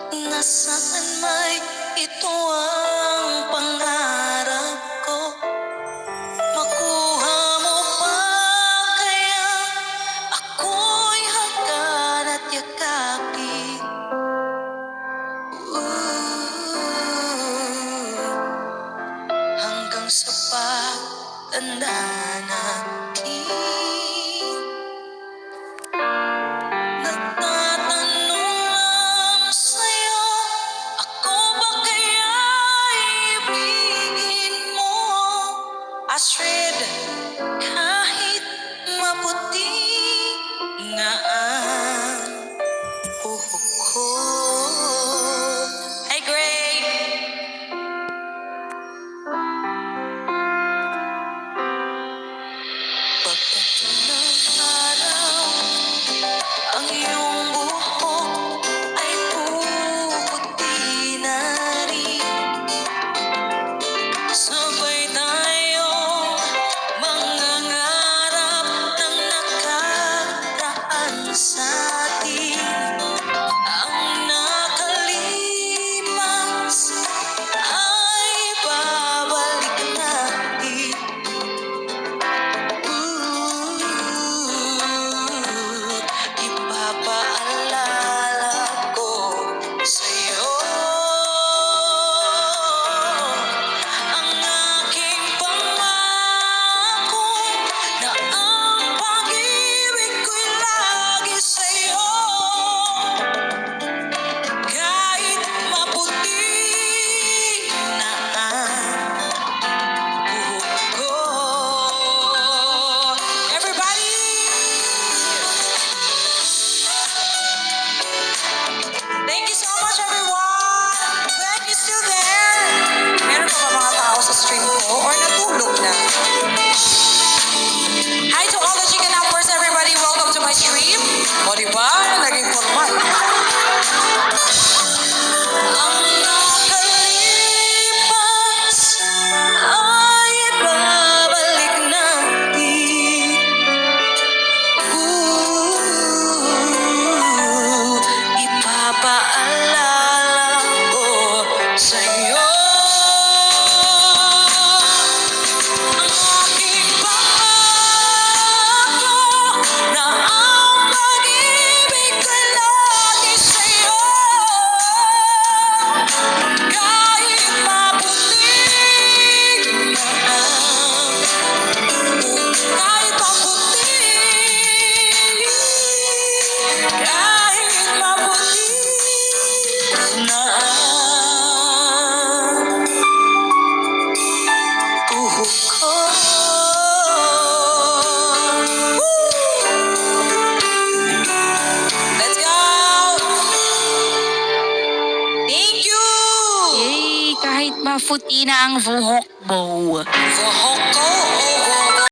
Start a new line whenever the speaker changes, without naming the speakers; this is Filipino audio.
Nasaan may ito ang pangarap ko. Makuha mo pa kaya ako'y hagkan at yakapin. Hanggang sa pagtanda natin. Nagtatanong lang sa'yo, ako ba kaya ibigin mo? Astrid, kahit maputi na ang buhok ko. Hey, Gray! Pagdating ng araw, ang iyong buhok ay puputi na rin. Sabay tayong mangangarap ng nakaraan sa atin. Ang nakalipas ay babalik natin. Ipapaalala ko sa'yo ang aking pangako na ang pag-ibig ko'y lagi sa'yo. Kahit maputi na ang buhok ko. Everybody! Thank you so much, everyone! Glad you're still there! Meron pa ba mga tao sa stream ko or natulog na? Hi to all the chicken hoppers, everybody! Welcome to my stream! O diba? Naging formal. Ang nakalipas ay babalik natin. Ipapaalala ko sa'yo ang aking pangako na ang pag-ibig ko'y lagi sa'yo. Kahit maputi na kahit maputi, kahit maputi na buhok ko. Let's go! Thank you!
Yay! Kahit maputi na ang buhok mo.
Buhok ko o buhok